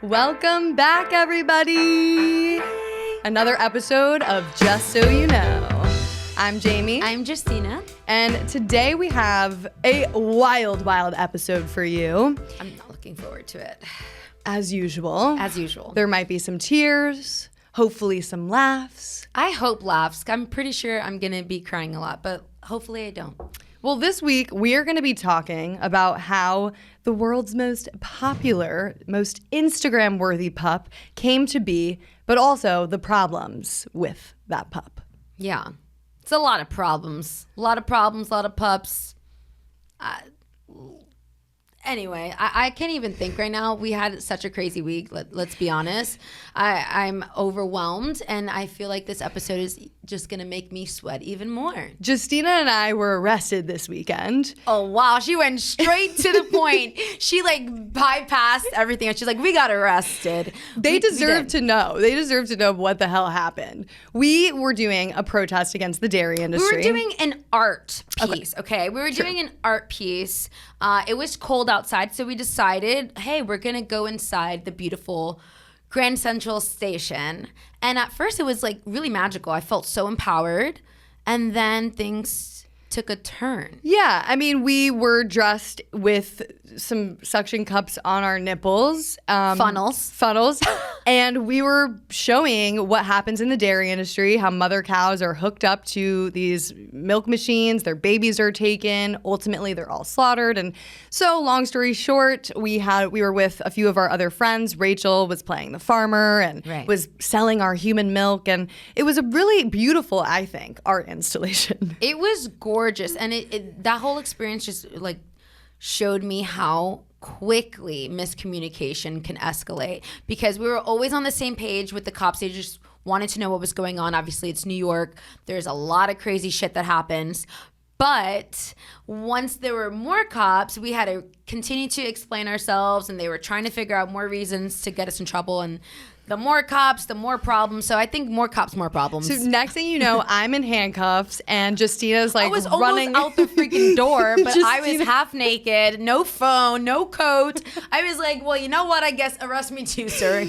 Welcome back, everybody. Another episode of Just So You Know. I'm Jamie. I'm Justina. And today we have a wild episode for you. I'm not looking forward to it. As usual. As usual. There might be some tears, hopefully some laughs. I hope laughs. I'm pretty sure I'm going to be crying a lot, but hopefully I don't. Well, this week we are going to be talking about how the world's most popular, most Instagram-worthy pup came to be, but also the problems with that pup. Yeah. It's a lot of problems. A lot of pups. Anyway, I can't even think right now. We had such a crazy week. Let's be honest. I'm overwhelmed, and I feel like this episode is just going to make me sweat even more. Justina and I were arrested this weekend. Oh, wow. She went straight to the point. She bypassed everything. And she's like, we got arrested. They deserve to know. They deserve to know what the hell happened. We were doing a protest against the dairy industry. We were doing an art piece, okay? We were doing an art piece. It was cold outside, so we decided, hey, we're going to go inside the beautiful Grand Central Station. And at first it was really magical. I felt so empowered. And then things took a turn. Yeah, I mean, we were dressed with some suction cups on our nipples. Funnels. And we were showing what happens in the dairy industry, how mother cows are hooked up to these milk machines, their babies are taken, ultimately they're all slaughtered. And so long story short, we were with a few of our other friends. Rachel was playing the farmer and was selling our human milk. And it was a really beautiful, I think, art installation. It was gorgeous. And that whole experience just showed me how quickly miscommunication can escalate, because we were always on the same page with the cops. They just wanted to know what was going on. Obviously, it's New York. There's a lot of crazy shit that happens. But once there were more cops, we had to continue to explain ourselves, and they were trying to figure out more reasons to get us in trouble. And the more cops, the more problems. So I think more cops, more problems. So next thing you know, I'm in handcuffs, and Justina's I was running almost out the freaking door, but I was half naked, no phone, no coat. I was like, well, you know what? I guess arrest me too, sir.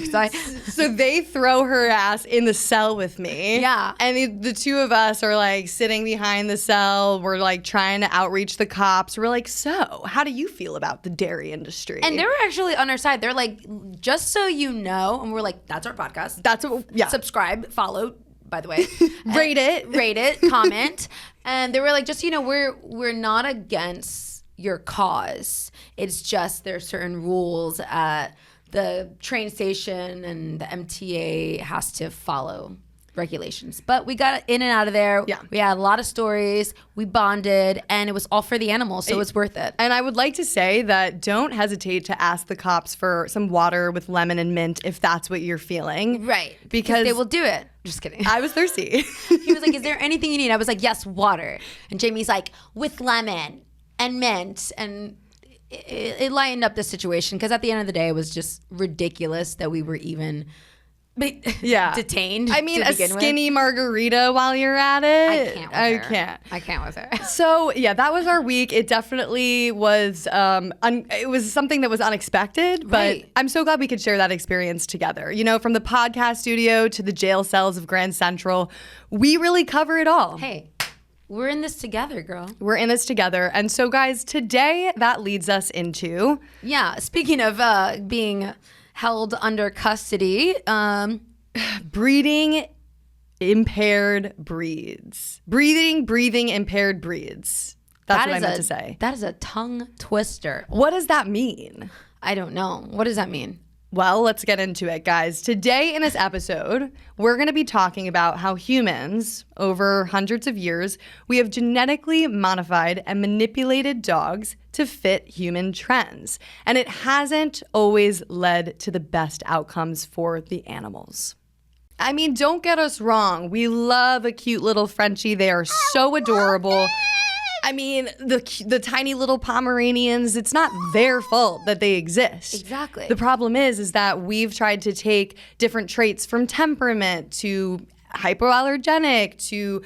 So they throw her ass in the cell with me. Yeah. And the two of us are sitting behind the cell. We're trying to outreach the cops. We're like, so how do you feel about the dairy industry? And they were actually on our side. They're like, just so you know. And we're like, that's our podcast. Subscribe, follow, by the way. Rate it, comment. And they were like, just, we're not against your cause. It's just there's certain rules at the train station, and the MTA has to follow regulations. But we got in and out of there. Yeah. We had a lot of stories. We bonded, and it was all for the animals, so it's worth it. And I would like to say that don't hesitate to ask the cops for some water with lemon and mint if that's what you're feeling. Right. Because they will do it. Just kidding. I was thirsty. He was like, is there anything you need? I was like, yes, water. And Jamie's like, with lemon and mint. And it lightened up the situation, because at the end of the day, it was just ridiculous that we were even detained. I mean, a skinny margarita while you're at it. I can't with her. So yeah, that was our week. It definitely was. It was something that was unexpected, but I'm so glad we could share that experience together. From the podcast studio to the jail cells of Grand Central, we really cover it all. Hey, we're in this together, girl. We're in this together. And so, guys, today that leads us into speaking of being held under custody. Breeding impaired breeds. Breathing impaired breeds. That's what I meant to say. That is a tongue twister. What does that mean? I don't know. What does that mean? Well, let's get into it, guys. Today in this episode, we're going to be talking about how humans, over hundreds of years, we have genetically modified and manipulated dogs to fit human trends. And it hasn't always led to the best outcomes for the animals. I mean, don't get us wrong. We love a cute little Frenchie. They are so adorable. I mean, the tiny little Pomeranians, it's not their fault that they exist. Exactly. The problem is that we've tried to take different traits from temperament to hypoallergenic to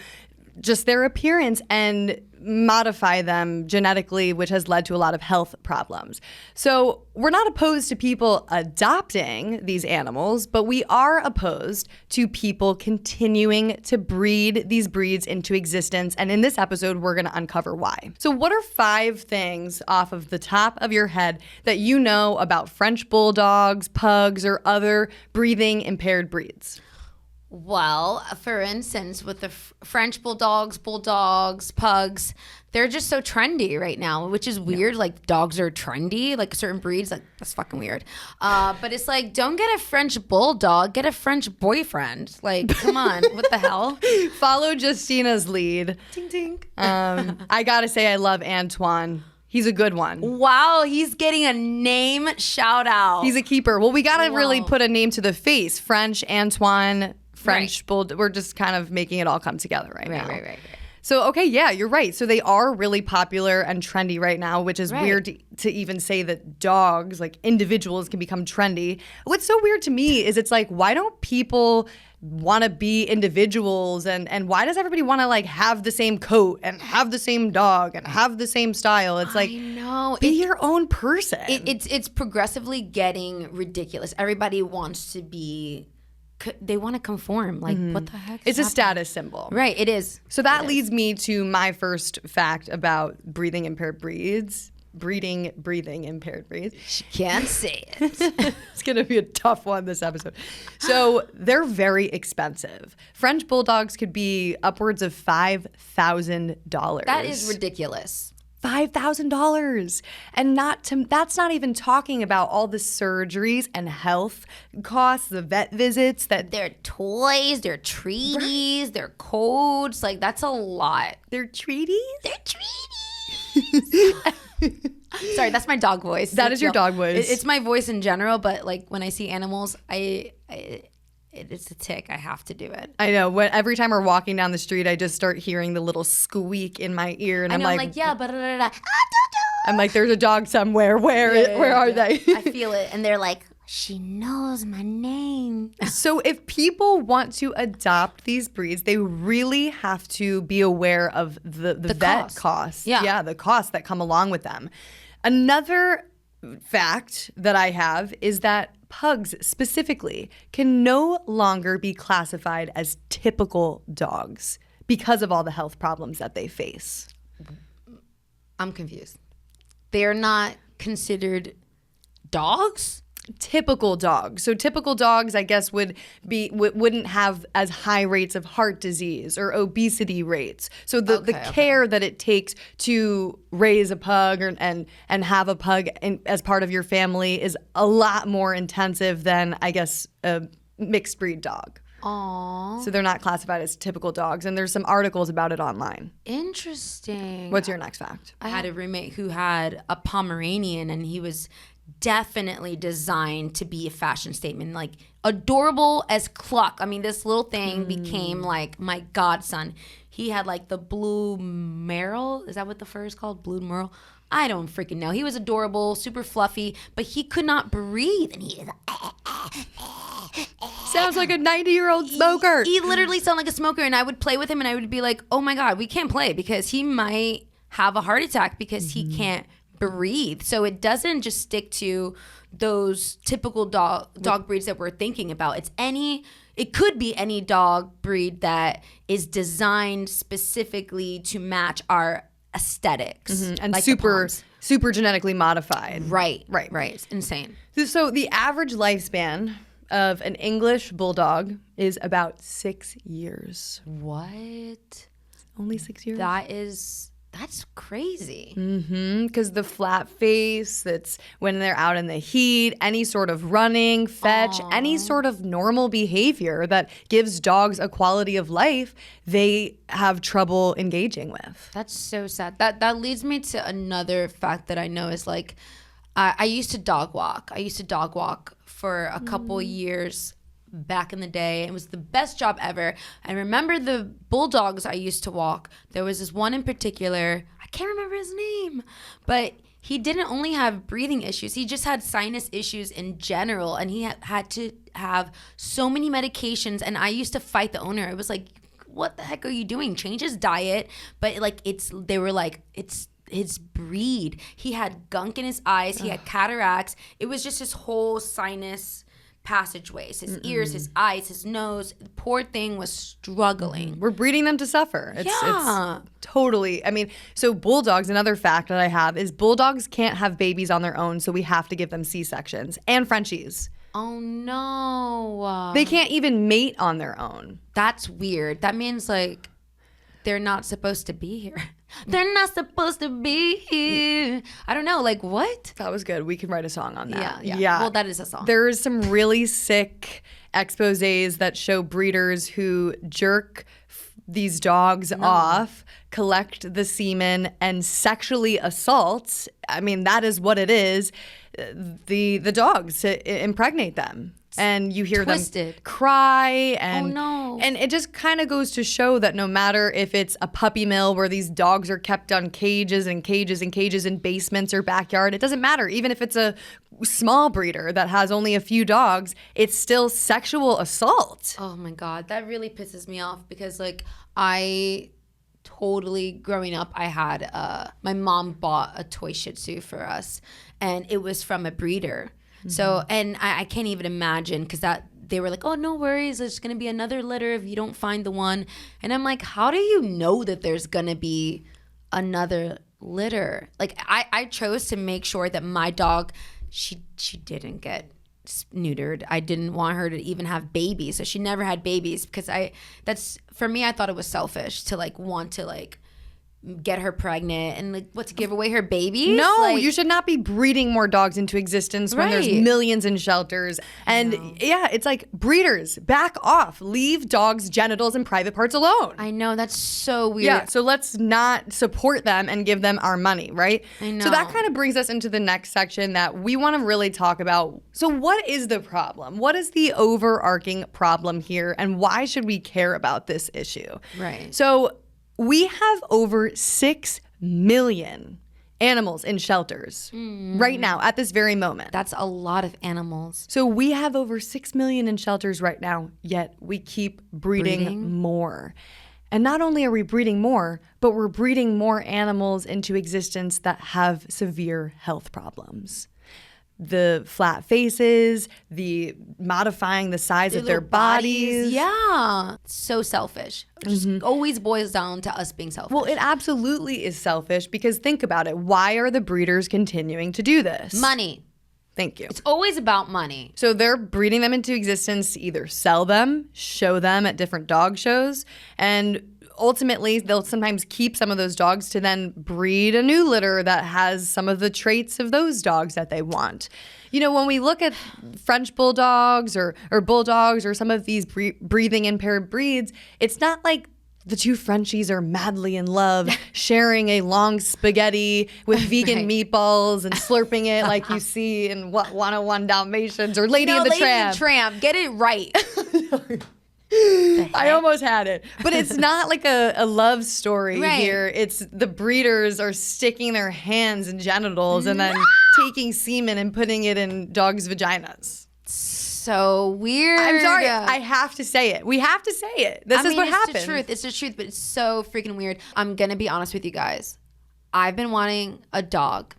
just their appearance and modify them genetically, which has led to a lot of health problems. So we're not opposed to people adopting these animals, but we are opposed to people continuing to breed these breeds into existence. And in this episode, we're going to uncover why. So what are 5 things off of the top of your head that you know about French bulldogs, pugs, or other breathing impaired breeds? Well, for instance, with the French bulldogs, pugs, they're just so trendy right now, which is weird. Like, dogs are trendy, like certain breeds, like that's fucking weird. But it's like, don't get a French bulldog, get a French boyfriend. Like, come on, what the hell? Follow Justina's lead. Ting ting. I gotta say, I love Antoine. He's a good one. Wow, he's getting a name shout out. He's a keeper. Well, we gotta really put a name to the face. French, Antoine, French bulldog. We're just kind of making it all come together right now. Right. So, okay, yeah, you're right. So they are really popular and trendy right now, which is weird to even say that dogs, like individuals, can become trendy. What's so weird to me is it's like, why don't people want to be individuals, and why does everybody want to like have the same coat and have the same dog and have the same style? It's like, I know. Be your own person. It's progressively getting ridiculous. Everybody wants to be... They want to conform. Like, what the heck? It's a status symbol. Right, it is. So that leads me to my first fact about breathing impaired breeds. Breeding impaired breeds. She can't say it. It's going to be a tough one this episode. So they're very expensive. French bulldogs could be upwards of $5,000. That is ridiculous. $5,000. And that's not even talking about all the surgeries and health costs, the vet visits that their toys, their treaties, their codes, like that's a lot. Their treaties? Their treaties. Sorry, that's my dog voice. That is your dog voice. It's my voice in general, but like when I see animals, it's a tick. I have to do it. I know. Every time we're walking down the street, I just start hearing the little squeak in my ear, and I'm like, yeah, but I'm like, there's a dog somewhere. Where are they? I feel it, and they're like, she knows my name. So if people want to adopt these breeds, they really have to be aware of the vet costs. Yeah, the costs that come along with them. Another fact that I have is that pugs specifically can no longer be classified as typical dogs because of all the health problems that they face. I'm confused. They're not considered dogs? Typical dogs. So typical dogs, I guess, wouldn't have as high rates of heart disease or obesity rates. So the care that it takes to raise a pug and have a pug as part of your family is a lot more intensive than, I guess, a mixed breed dog. Aww. So they're not classified as typical dogs, and there's some articles about it online. Interesting. What's your next fact? I had a roommate who had a Pomeranian, and he was definitely designed to be a fashion statement, like adorable as cluck. I mean, this little thing became like my godson. He had like the blue merle. Is that what the fur is called? Blue merle? I don't freaking know. He was adorable, super fluffy, but he could not breathe, and he sounds like a 90-year-old smoker. He literally sounded like a smoker, and I would play with him, and I would be like, oh my God, we can't play because he might have a heart attack because he can't breathe. So it doesn't just stick to those typical dog breeds that we're thinking about. It could be any dog breed that is designed specifically to match our aesthetics. And like super genetically modified. Right. It's insane. So the average lifespan of an English bulldog is about 6 years. What? Only 6 years? That's crazy. Because the flat face, that's when they're out in the heat, any sort of running, fetch, any sort of normal behavior that gives dogs a quality of life, they have trouble engaging with. That's so sad. That leads me to another fact that I know is like, I used to dog walk. For a couple years back in the day. It was the best job ever. I remember the bulldogs I used to walk. There was this one in particular, I can't remember his name, but he didn't only have breathing issues. He just had sinus issues in general, and he had to have so many medications, and I used to fight the owner. It was like, what the heck are you doing? Change his diet. But like they were like, it's his breed. He had gunk in his eyes. He had cataracts. It was just his whole sinus passageways, his ears, his eyes, his nose. The poor thing was struggling. We're breeding them to suffer. It's Yeah. totally, I mean, so bulldogs, another fact that I have is bulldogs can't have babies on their own, so we have to give them C-sections. And Frenchies. Oh no. They can't even mate on their own. That's weird. That means like they're not supposed to be here. They're not supposed to be here. I don't know, like what? That was good. We can write a song on that. Yeah. Well, that is a song. There's some really sick exposés that show breeders who jerk these dogs off, collect the semen, and sexually assault. I mean, that is what it is. The dogs to impregnate them. And you hear Twisted. them cry, and no. and it just kind of goes to show that no matter if it's a puppy mill where these dogs are kept on cages and cages and cages in basements or backyard, it doesn't matter. Even if it's a small breeder that has only a few dogs, it's still sexual assault. Oh my God, that really pisses me off because like I totally, growing up, I had my mom bought a toy Shih Tzu for us, and it was from a breeder. So, and I can't even imagine because they were like, oh, no worries. There's going to be another litter if you don't find the one. And I'm like, how do you know that there's going to be another litter? Like I chose to make sure that my dog, she didn't get neutered. I didn't want her to even have babies. So she never had babies because for me, I thought it was selfish to like want to like get her pregnant and like to give away her babies. No, like, you should not be breeding more dogs into existence when there's Right. millions in shelters. And yeah, it's like breeders, back off. Leave dogs' genitals and private parts alone. I know, that's so weird. Yeah, so let's not support them and give them our money, right? I know. So that kind of brings us into the next section that we want to really talk about. So what is the problem? What is the overarching problem here, and why should we care about this issue? Right. So we have over 6 million animals in shelters right now at this very moment. That's a lot of animals. So we have over 6 million in shelters right now, yet we keep breeding more. And not only are we breeding more, but we're breeding more animals into existence that have severe health problems. The flat faces, the modifying the size of their bodies. Yeah. So selfish. It just always boils down to us being selfish. Well, it absolutely is selfish because think about it. Why are the breeders continuing to do this? Money. Thank you. It's always about money. So they're breeding them into existence to either sell them, show them at different dog shows, and ultimately they'll sometimes keep some of those dogs to then breed a new litter that has some of the traits of those dogs that they want. You know, when we look at French bulldogs or bulldogs or some of these breathing impaired breeds, it's not like the two Frenchies are madly in love, sharing a long spaghetti with vegan meatballs and slurping it like you see in 101 Dalmatians or Lady and the Lady Tramp. and the Tramp. Get it right. I almost had it. But it's not like a love story Right. here. It's the breeders are sticking their hands in genitals and then taking semen and putting it in dogs' vaginas. So weird. I'm sorry. I have to say it. We have to say it. This is what happens. It's the truth. It's the truth, but it's so freaking weird. I'm going to be honest with you guys. I've been wanting a dog,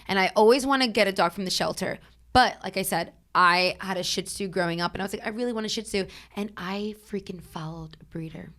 and I always want to get a dog from the shelter. But like I said, I had a Shih Tzu growing up, and I was like, I really want a Shih Tzu. And I freaking followed a breeder.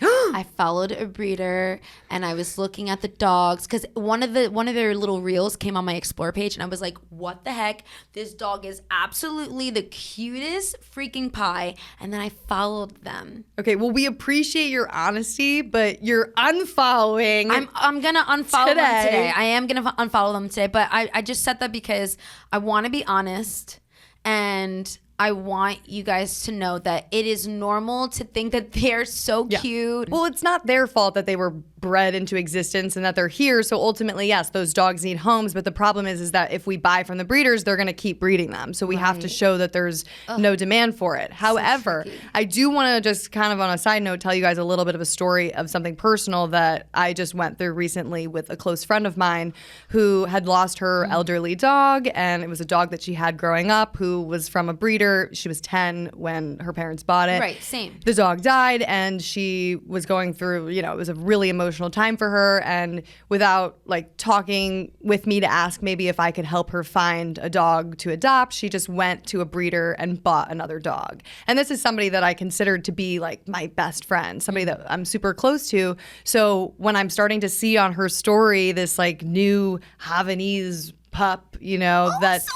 I followed a breeder, and I was looking at the dogs because one of their little reels came on my Explore page, and I was like, what the heck? This dog is absolutely the cutest freaking pie. And then I followed them. Okay, well, we appreciate your honesty, but you're unfollowing. I'm gonna unfollow them Today. today. I am gonna unfollow them today, but I just said that because I want to be honest, and I want you guys to know that it is normal to think that they're so cute. Well, it's not their fault that they were bred into existence and that they're here. So ultimately, yes, those dogs need homes. But the problem is that if we buy from the breeders, they're going to keep breeding them. So we have to show that there's no demand for it. However, I do want to just kind of on a side note tell you guys a little bit of a story of something personal that I just went through recently with a close friend of mine who had lost her elderly dog. And it was a dog that she had growing up who was from a breeder. She was 10 when her parents bought it. Right, same. The dog died and she was going through, it was a really emotional time for her, and without like talking with me to ask maybe if I could help her find a dog to adopt, she just went to a breeder and bought another dog. And this is somebody that I considered to be like my best friend, somebody that I'm super close to. So when I'm starting to see on her story this like new Havanese pup, that's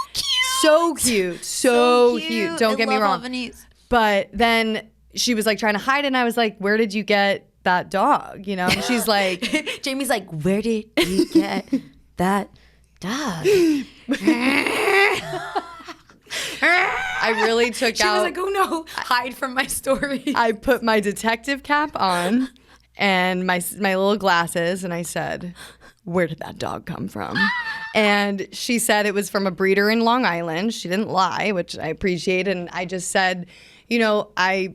so cute. Don't get me wrong. Havanese. But then she was like trying to hide it, and I was like, where did you get that dog? And she's like, Jamie's like, where did you get that dog? I really took She was like, oh no, hide from my story. I put my detective cap on and my little glasses, and I said, where did that dog come from? And she said it was from a breeder in Long Island. She didn't lie, which I appreciate. And I just said,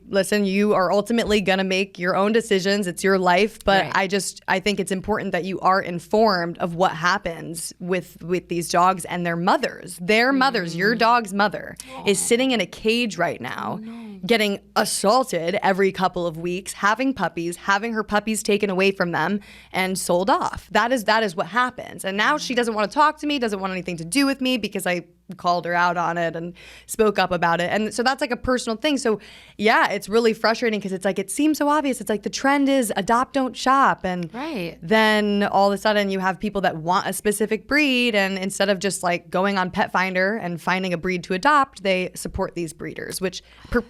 listen, you are ultimately going to make your own decisions. It's your life. But Right. I think it's important that you are informed of what happens with these dogs and their mothers. Their mothers, your dog's mother, is sitting in a cage right now, getting assaulted every couple of weeks, having puppies, having her puppies taken away from them and sold off. That is what happens. And now she doesn't want to talk to me, doesn't want anything to do with me because I called her out on it and spoke up about it. And so that's like a personal thing. So yeah, it's really frustrating because it's like, it seems so obvious. It's like the trend is adopt, don't shop. And Right. then all of a sudden you have people that want a specific breed. And instead of just like going on Pet Finder and finding a breed to adopt, they support these breeders, which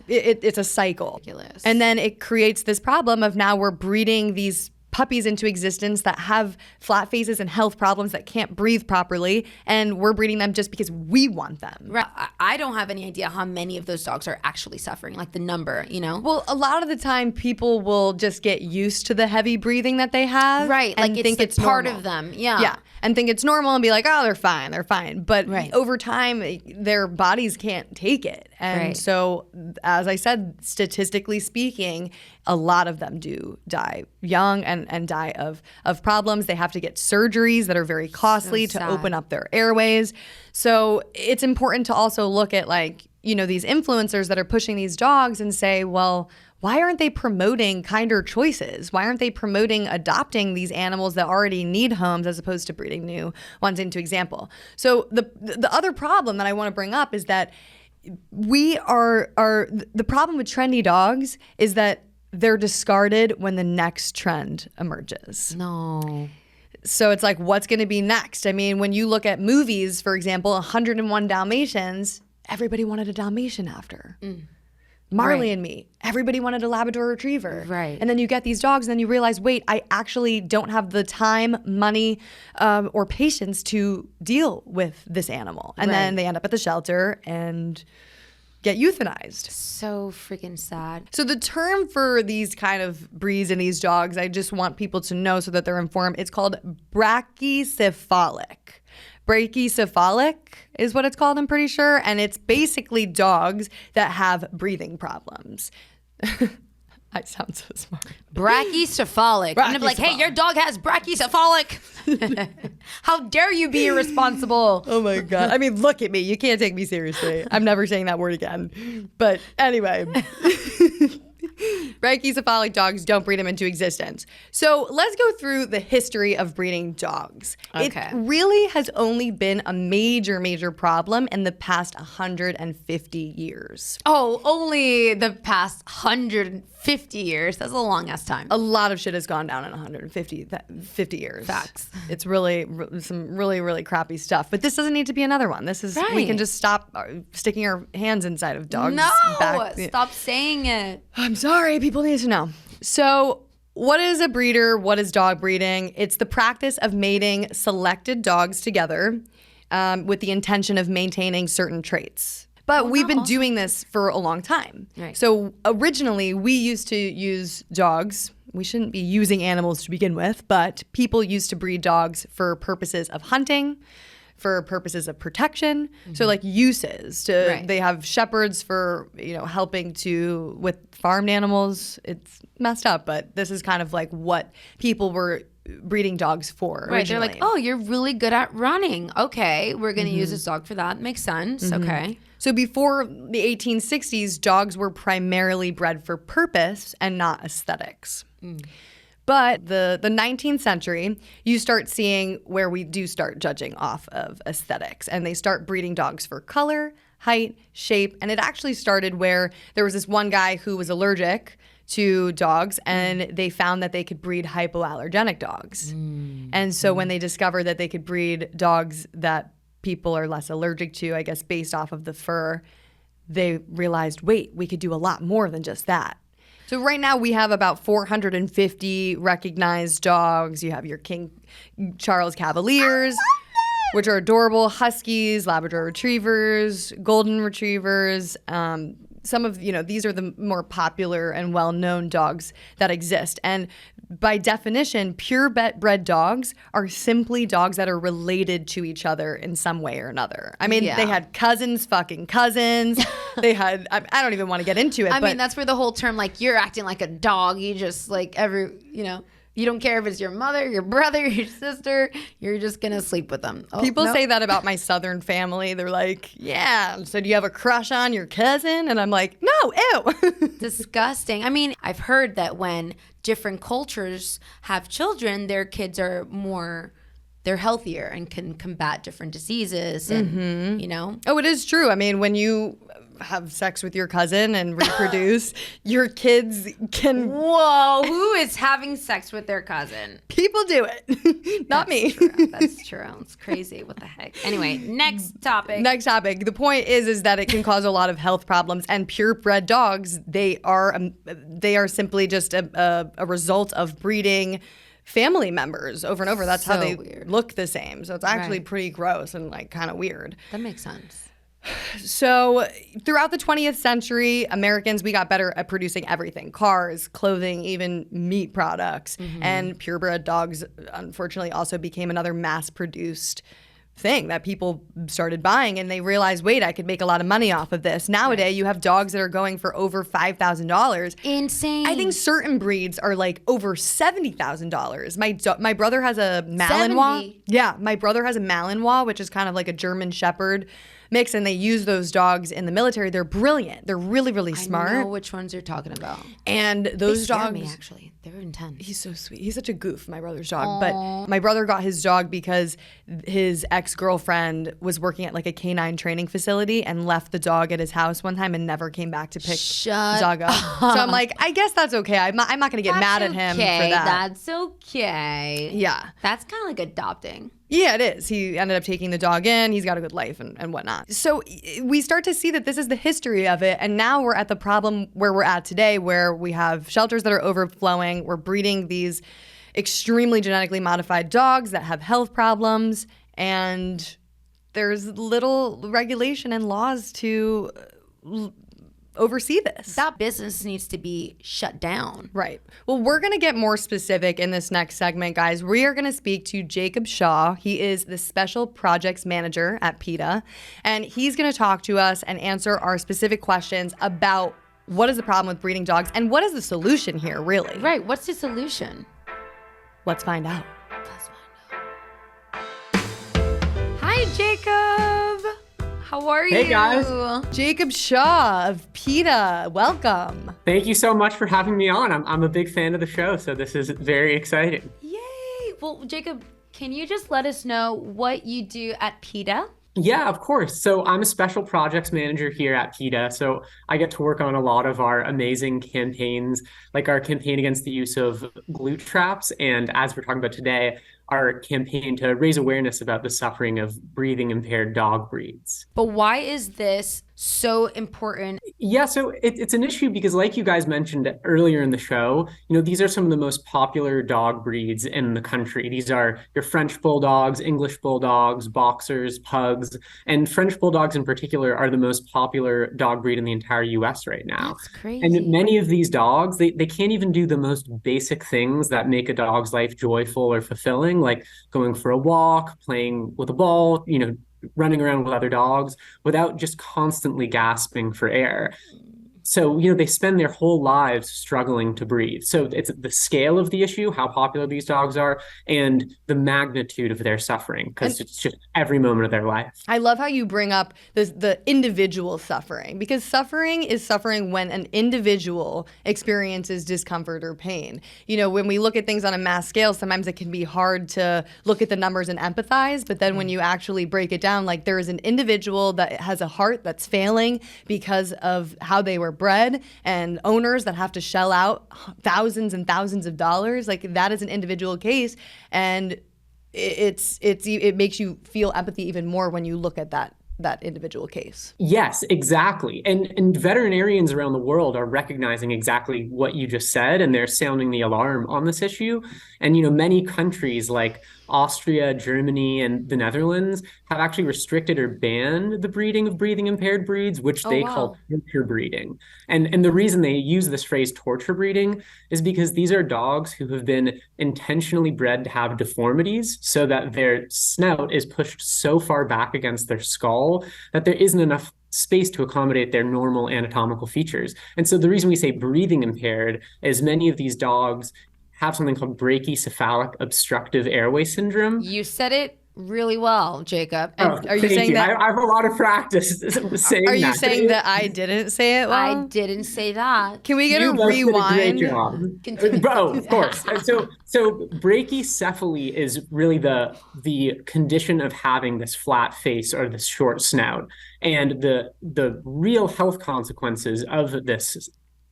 it's a cycle. Ridiculous. And then it creates this problem of now we're breeding these puppies into existence that have flat faces and health problems that can't breathe properly, and we're breeding them just because we want them. Right. I don't have any idea how many of those dogs are actually suffering, like the number, Well, a lot of the time people will just get used to the heavy breathing that they have. Right. And Like think it's part normal. of them. Yeah. Yeah. And think it's normal and be like, oh, they're fine. But Right. over time, their bodies can't take it. And Right. so, as I said, statistically speaking, a lot of them do die young and die of problems. They have to get surgeries that are very costly to sad. open up their airways. So it's important to also look at these influencers that are pushing these dogs and say, well, why aren't they promoting kinder choices? Why aren't they promoting adopting these animals that already need homes as opposed to breeding new ones into example? So the other problem that I want to bring up is that the problem with trendy dogs is that they're discarded when the next trend emerges. No. So it's like, what's going to be next? I mean, when you look at movies, for example, 101 Dalmatians, everybody wanted a Dalmatian after. Marley Right. and Me, everybody wanted a Labrador Retriever. Right. And then you get these dogs and then you realize, wait, I actually don't have the time, money, or patience to deal with this animal. And then Right. they end up at the shelter and get euthanized. So freaking sad. So the term for these kind of breeds and these dogs, I just want people to know so that they're informed. It's called brachycephalic. Brachycephalic is what it's called, I'm pretty sure. And it's basically dogs that have breathing problems. I sound so smart. Brachycephalic. I'm gonna be like, hey, your dog has brachycephalic. How dare you be irresponsible? Oh my God. I mean, look at me. You can't take me seriously. I'm never saying that word again. But anyway. Brachycephalic dogs, don't breed them into existence. So let's go through the history of breeding dogs. Okay. It really has only been a major problem in the past 150 years. Oh, only the past 150 years. That's a long ass time. A lot of shit has gone down in 50 years. Facts. It's really some really crappy stuff. But this doesn't need to be another one. This is we Right. can just stop sticking our hands inside of dogs. No, back. stop saying it. I'm sorry, people need to know. So, what is a breeder? What is dog breeding? It's the practice of mating selected dogs together with the intention of maintaining certain traits. But we've been doing this for a long time. Right. So originally, we used to use dogs we shouldn't be using animals to begin with, but people used to breed dogs for purposes of hunting, for purposes of protection. So like uses to, they have shepherds for, helping with farmed animals. It's messed up, but this is kind of like what people were breeding dogs for originally. Right, they're like, oh, you're really good at running. Okay, we're going to use this dog for that. Makes sense. Okay. So before the 1860s, dogs were primarily bred for purpose and not aesthetics. But the 19th century, you start seeing where we do start judging off of aesthetics, and they start breeding dogs for color, height, shape, and it actually started where there was this one guy who was allergic to dogs, and they found that they could breed hypoallergenic dogs. And so when they discovered that they could breed dogs that people are less allergic to, I guess based off of the fur, they realized, wait, we could do a lot more than just that. So right now we have about 450 recognized dogs. You have your King Charles Cavaliers, which are adorable, Huskies, Labrador Retrievers, Golden Retrievers. Some of, these are the more popular and well-known dogs that exist. And by definition, purebred dogs are simply dogs that are related to each other in some way or another. I mean, they had fucking cousins. They had, I don't even want to get into it. I mean, that's where the whole term, like, you're acting like a dog. You just, like, you don't care if it's your mother, your brother, your sister. You're just going to sleep with them. Oh, people say that about my Southern family. They're like, yeah, so do you have a crush on your cousin? And I'm like, no, ew. Disgusting. I mean, I've heard that when different cultures have children, their kids are they're healthier and can combat different diseases and, Oh, it is true. I mean, when you have sex with your cousin and reproduce, your kids can... Whoa, who is having sex with their cousin? People do it. Not me. True. That's true. It's crazy. What the heck? Anyway, next topic. The point is that it can cause a lot of health problems, and purebred dogs, they are simply just a result of breeding family members over and over. That's how they look the same. So it's actually pretty gross and like kind of weird. That makes sense. So throughout the 20th century, Americans, we got better at producing everything: cars, clothing, even meat products. And purebred dogs, unfortunately, also became another mass-produced thing that people started buying, and they realized, wait, I could make a lot of money off of this. Nowadays, you have dogs that are going for over $5,000. Insane. I think certain breeds are like over $70,000. My brother has a Malinois. 70? Yeah, my brother has a Malinois, which is kind of like a German Shepherd mix, and they use those dogs in the military. They're brilliant. They're really, really smart. I know which ones you're talking about. And those dogs, me, actually. They're intense. He's so sweet. He's such a goof, my brother's dog. Aww. But my brother got his dog because his ex-girlfriend was working at like a canine training facility and left the dog at his house one time and never came back to pick the dog up. So I'm like, I guess that's okay. I'm not going to get mad at him for that. That's okay. Yeah. That's kind of like adopting. Yeah, it is. He ended up taking the dog in. He's got a good life and whatnot. So we start to see that this is the history of it. And now we're at the problem where we're at today, where we have shelters that are overflowing. We're breeding these extremely genetically modified dogs that have health problems. And there's little regulation and laws to oversee this. That business needs to be shut down. Right. Well, we're going to get more specific in this next segment, guys. We are going to speak to Jacob Shaw. He is the Special Projects Manager at PETA, and he's going to talk to us and answer our specific questions about what is the problem with breeding dogs and what is the solution here, really. Right. What's the solution? Let's find out. Hi, Jacob. How are you? Hey, guys. Jacob Shaw of PETA, welcome. Thank you so much for having me on. I'm a big fan of the show, so this is very exciting. Yay. Well, Jacob, can you just let us know what you do at PETA? Yeah, of course. So I'm a special projects manager here at PETA. So I get to work on a lot of our amazing campaigns, like our campaign against the use of glue traps. And as we're talking about today, our campaign to raise awareness about the suffering of breathing impaired dog breeds. But why is this so important? Yeah, so it's an issue because, like you guys mentioned earlier in the show, these are some of the most popular dog breeds in the country. These are your French bulldogs, English bulldogs, boxers, pugs, and French bulldogs in particular are the most popular dog breed in the entire US right now. That's And crazy. many of these dogs, they can't even do the most basic things that make a dog's life joyful or fulfilling, like going for a walk, playing with a ball, running around with other dogs without just constantly gasping for air. So, they spend their whole lives struggling to breathe. So it's the scale of the issue, how popular these dogs are, and the magnitude of their suffering, because it's just every moment of their life. I love how you bring up the individual suffering, because suffering is suffering when an individual experiences discomfort or pain. When we look at things on a mass scale, sometimes it can be hard to look at the numbers and empathize. But then when you actually break it down, like there is an individual that has a heart that's failing because of how they were bred, and owners that have to shell out thousands and thousands of dollars. Like that is an individual case. And it makes you feel empathy even more when you look at that individual case. Yes, exactly. And veterinarians around the world are recognizing exactly what you just said, and they're sounding the alarm on this issue. And many countries like Austria, Germany, and the Netherlands have actually restricted or banned the breeding of breathing impaired breeds, which they call torture breeding. And the reason they use this phrase torture breeding is because these are dogs who have been intentionally bred to have deformities so that their snout is pushed so far back against their skull that there isn't enough space to accommodate their normal anatomical features. And so the reason we say breathing impaired is many of these dogs have something called brachycephalic obstructive airway syndrome. You said it really well, Jacob. And are you saying that I have a lot of practice saying that? Are you saying that I didn't say it well? I didn't say that. Can we get a rewind? Bro, of course. And so brachycephaly is really the condition of having this flat face or this short snout. And the real health consequences of this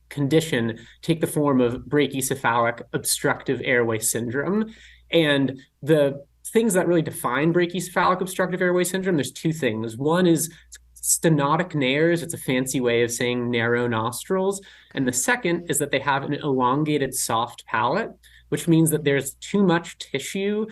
condition take the form of brachycephalic obstructive airway syndrome. And the things that really define brachycephalic obstructive airway syndrome, there's two things. One is stenotic nares. It's a fancy way of saying narrow nostrils. And the second is that they have an elongated soft palate, which means that there's too much tissue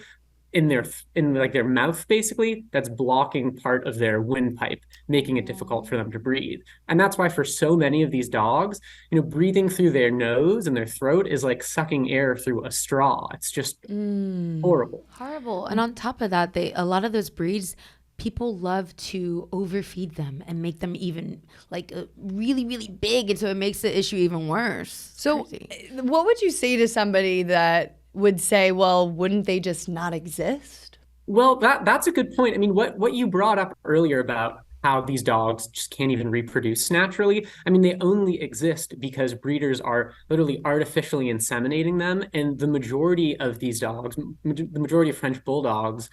in their mouth, basically, that's blocking part of their windpipe, making it difficult for them to breathe. And that's why for so many of these dogs, breathing through their nose and their throat is like sucking air through a straw. It's just horrible. Horrible. And on top of that, a lot of those breeds, people love to overfeed them and make them even like really, really big. And so it makes the issue even worse. So what would you say to somebody that would say, well, wouldn't they just not exist? Well, that's a good point. I mean, what you brought up earlier about how these dogs just can't even reproduce naturally. I mean, they only exist because breeders are literally artificially inseminating them. And the majority of these dogs, the majority of French bulldogs,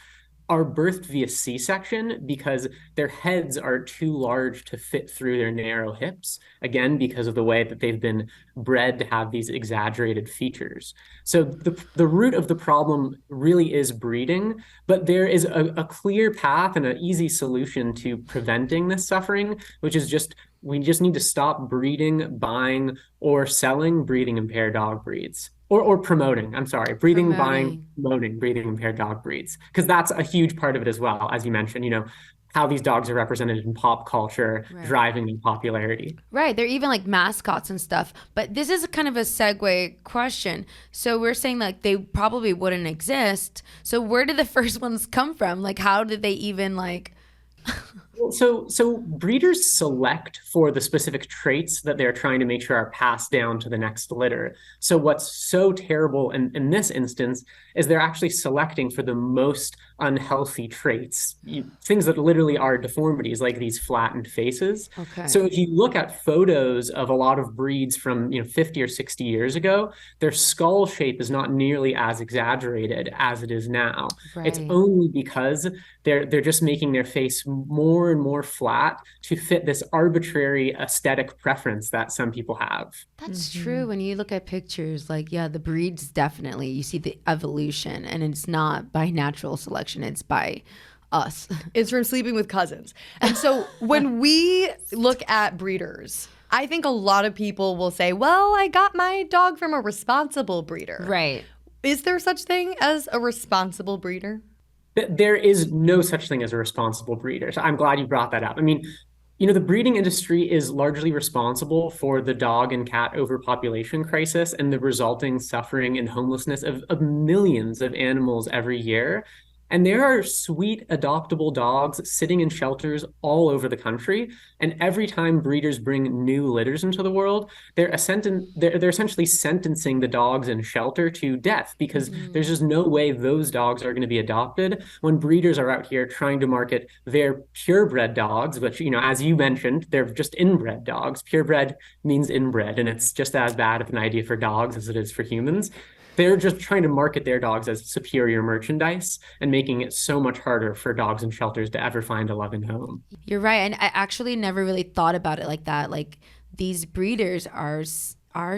are birthed via C-section because their heads are too large to fit through their narrow hips, again, because of the way that they've been bred to have these exaggerated features. So the root of the problem really is breeding, but there is a clear path and an easy solution to preventing this suffering, which is we just need to stop breeding, buying, or selling breathing impaired dog breeds. Or promoting, I'm sorry, buying, promoting breathing impaired dog breeds. Because that's a huge part of it as well, as you mentioned, how these dogs are represented in pop culture, driving in popularity. Right. They're even like mascots and stuff. But this is kind of a segue question. So we're saying like they probably wouldn't exist. So where did the first ones come from? Like how did they even like... So breeders select for the specific traits that they're trying to make sure are passed down to the next litter. So what's so terrible in this instance is they're actually selecting for the most unhealthy traits, things that literally are deformities, like these flattened faces. Okay. So if you look at photos of a lot of breeds from 50 or 60 years ago, their skull shape is not nearly as exaggerated as it is now. Right. It's only because they're just making their face more and more flat to fit this arbitrary aesthetic preference that some people have. That's true. When you look at pictures, like, yeah, the breeds definitely, you see the evolution, and it's not by natural selection, it's by us. It's from sleeping with cousins. And so when we look at breeders, I think a lot of people will say, well, I got my dog from a responsible breeder. Right. Is there such thing as a responsible breeder? There is no such thing as a responsible breeder. So I'm glad you brought that up. I mean, the breeding industry is largely responsible for the dog and cat overpopulation crisis and the resulting suffering and homelessness of millions of animals every year. And there are sweet adoptable dogs sitting in shelters all over the country. And every time breeders bring new litters into the world, they're essentially sentencing the dogs in shelter to death because there's just no way those dogs are going to be adopted when breeders are out here trying to market their purebred dogs, which, as you mentioned, they're just inbred dogs. Purebred means inbred, and it's just as bad of an idea for dogs as it is for humans. They're just trying to market their dogs as superior merchandise and making it so much harder for dogs in shelters to ever find a loving home. You're right. And I actually never really thought about it like that. Like, these breeders are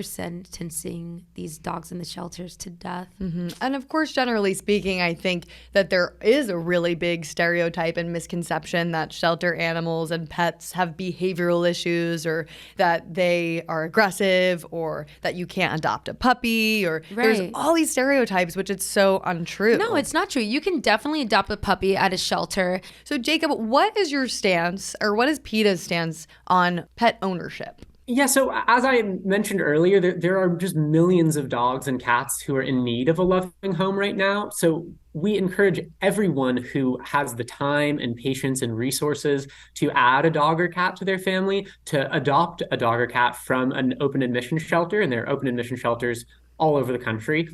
sentencing these dogs in the shelters to death. Mm-hmm. And of course, generally speaking, I think that there is a really big stereotype and misconception that shelter animals and pets have behavioral issues, or that they are aggressive, or that you can't adopt a puppy, or there's all these stereotypes, which it's so untrue. No, it's not true. You can definitely adopt a puppy at a shelter. So Jacob, what is your stance, or what is PETA's stance on pet ownership? Yeah, so as I mentioned earlier, there are just millions of dogs and cats who are in need of a loving home right now. So we encourage everyone who has the time and patience and resources to add a dog or cat to their family to adopt a dog or cat from an open admission shelter, and there are open admission shelters all over the country.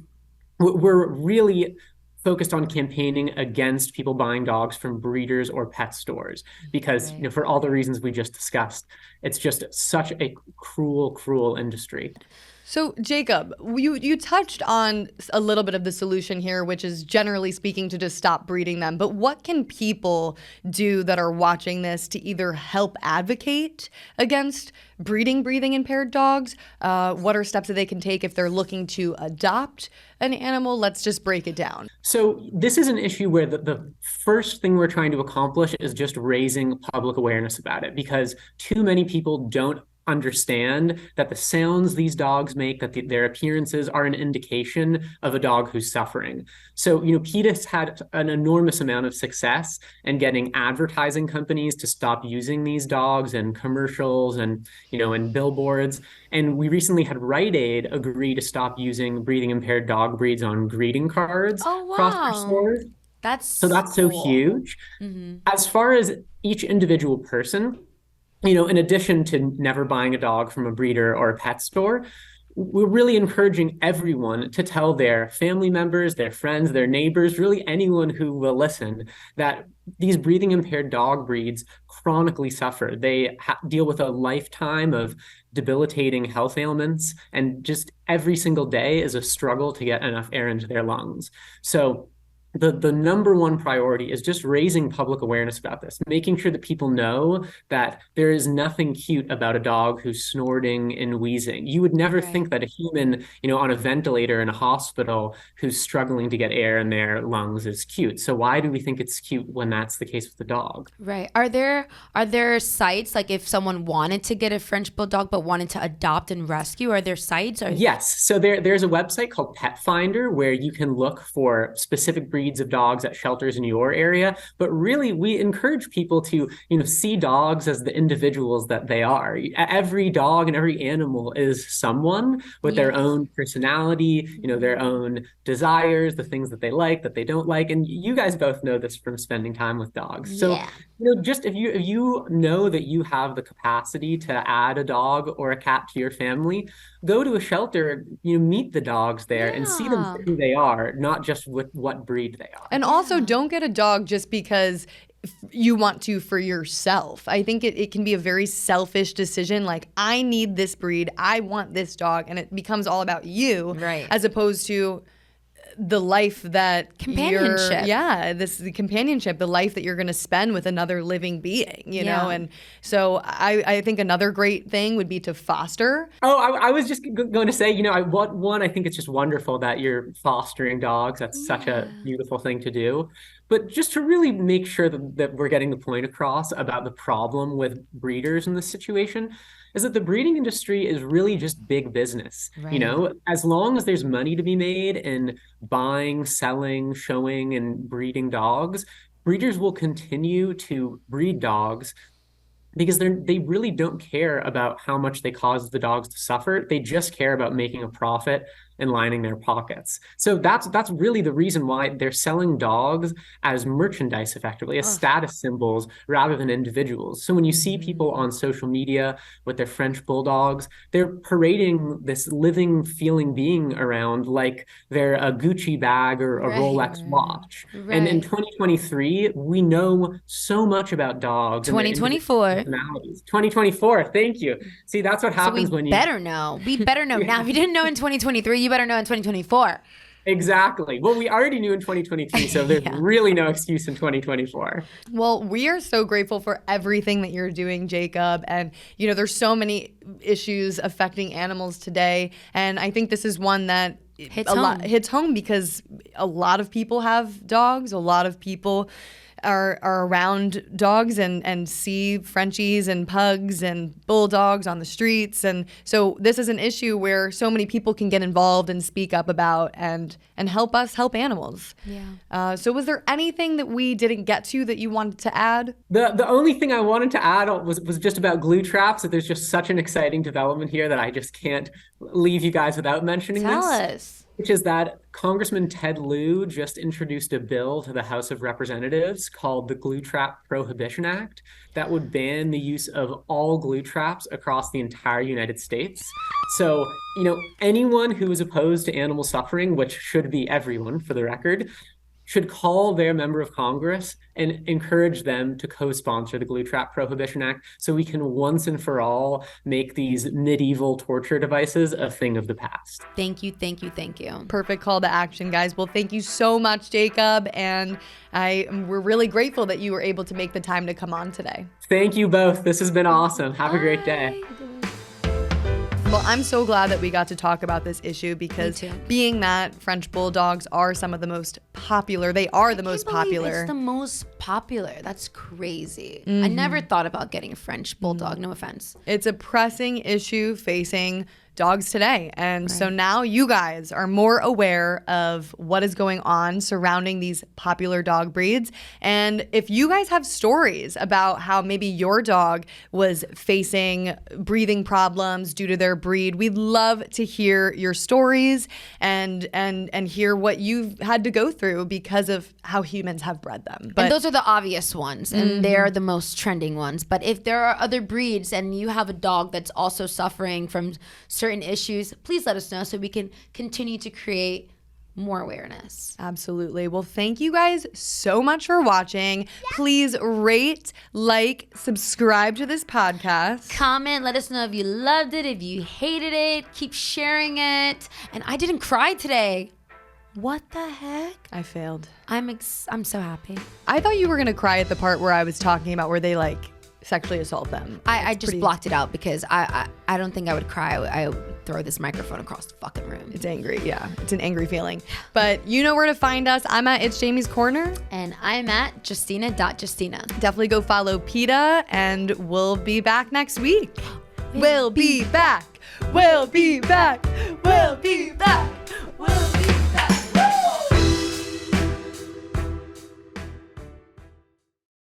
We're really focused on campaigning against people buying dogs from breeders or pet stores because, for all the reasons we just discussed, it's just such a cruel industry. So, Jacob, you touched on a little bit of the solution here, which is generally speaking to just stop breeding them. But what can people do that are watching this to either help advocate against breeding impaired dogs? What are steps that they can take if they're looking to adopt an animal? Let's just break it down. So this is an issue where the first thing we're trying to accomplish is just raising public awareness about it, because too many people don't understand that the sounds these dogs make, that their appearances are an indication of a dog who's suffering. So, PETA's had an enormous amount of success in getting advertising companies to stop using these dogs in commercials and, in billboards. And we recently had Rite Aid agree to stop using breathing impaired dog breeds on greeting cards across their stores. That's so huge. Mm-hmm. As far as each individual person, in addition to never buying a dog from a breeder or a pet store, we're really encouraging everyone to tell their family members, their friends, their neighbors, really anyone who will listen, that these breathing impaired dog breeds chronically suffer. They deal with a lifetime of debilitating health ailments, and just every single day is a struggle to get enough air into their lungs. So the number one priority is just raising public awareness about this, making sure that people know that there is nothing cute about a dog who's snorting and wheezing. You would never think that a human, on a ventilator in a hospital who's struggling to get air in their lungs is cute. So why do we think it's cute when that's the case with the dog? Right. Are there sites, like if someone wanted to get a French Bulldog but wanted to adopt and rescue, are there sites? Yes. So there's a website called Pet Finder where you can look for specific breeds of dogs at shelters in your area. But really, we encourage people to, see dogs as the individuals that they are. Every dog and every animal is someone with their own personality, their own desires, the things that they like, that they don't like. And you guys both know this from spending time with dogs. So, just if you know that you have the capacity to add a dog or a cat to your family, go to a shelter, meet the dogs there and see them for who they are, not just with what breed they are. And also, don't get a dog just because you want to for yourself. I think it can be a very selfish decision. Like, I need this breed, I want this dog, and it becomes all about you, right? As opposed to the life that Companionship. the companionship, the life that you're going to spend with another living being, you know? And so I think another great thing would be to foster. Oh, I was just going to say, you know, I think it's just wonderful that you're fostering dogs. That's such a beautiful thing to do. But just to really make sure that we're getting the point across about the problem with breeders in this situation is that the breeding industry is really just big business. Right. You know, as long as there's money to be made in buying, selling, showing, and breeding dogs, breeders will continue to breed dogs because they really don't care about how much they cause the dogs to suffer. They just care about making a profit and lining their pockets. So that's really the reason why they're selling dogs as merchandise, effectively, as status symbols rather than individuals. So when you see people on social media with their French bulldogs, they're parading this living, feeling being around like they're a Gucci bag or a Rolex watch. Right. And in 2023, we know so much about dogs. 2024. 2024. Thank you. See, that's what happens when you better know. We better know now. If you didn't know in 2023, you better know in 2024. Exactly. Well, we already knew in 2023, so there's really no excuse in 2024. Well, we are so grateful for everything that you're doing, Jacob. And, you know, there's so many issues affecting animals today. And I think this is one that hits home because a lot of people have dogs. A lot of people are around dogs and see Frenchies and pugs and bulldogs on the streets. And so this is an issue where so many people can get involved and speak up about and help us help animals. Yeah. So was there anything that we didn't get to that you wanted to add? The only thing I wanted to add was just about glue traps. That there's just such an exciting development here that I just can't leave you guys without mentioning Tell this. us. Which is that Congressman Ted Lieu just introduced a bill to the House of Representatives called the Glue Trap Prohibition Act that would ban the use of all glue traps across the entire United States. So, you know, anyone who is opposed to animal suffering, which should be everyone for the record, should call their member of Congress and encourage them to co-sponsor the Glue Trap Prohibition Act so we can once and for all make these medieval torture devices a thing of the past. Thank you, thank you, thank you. Perfect call to action, guys. Well, thank you so much, Jacob. And we're really grateful that you were able to make the time to come on today. Thank you both. This has been awesome. Have a great day. Well, I'm so glad that we got to talk about this issue because being that French bulldogs are some of the most popular, they are the most popular. It's the most popular. That's crazy. I never thought about getting a French bulldog. No offense. It's a pressing issue facing dogs today. And so now you guys are more aware of what is going on surrounding these popular dog breeds. And if you guys have stories about how maybe your dog was facing breathing problems due to their breed, we'd love to hear your stories and hear what you've had to go through because of how humans have bred them. And those are the obvious ones, and they're the most trending ones. But if there are other breeds and you have a dog that's also suffering from certain issues, please let us know so we can continue to create more awareness. Absolutely. Well, thank you guys so much for watching. Please rate, like, subscribe to this podcast. Comment, let us know if you loved it, if you hated it. Keep sharing it. And I didn't cry today. What the heck? I failed. I'm so happy. I thought you were going to cry at the part where I was talking about where they sexually assault them. I just blocked it out because I don't think I would cry. I would throw this microphone across the fucking room. It's angry, yeah. It's an angry feeling. But you know where to find us. I'm at It's Jamie's Corner. And I'm at Justina.Justina. Definitely go follow PETA, and we'll be back next week. We'll be back. We'll be back. We'll be back.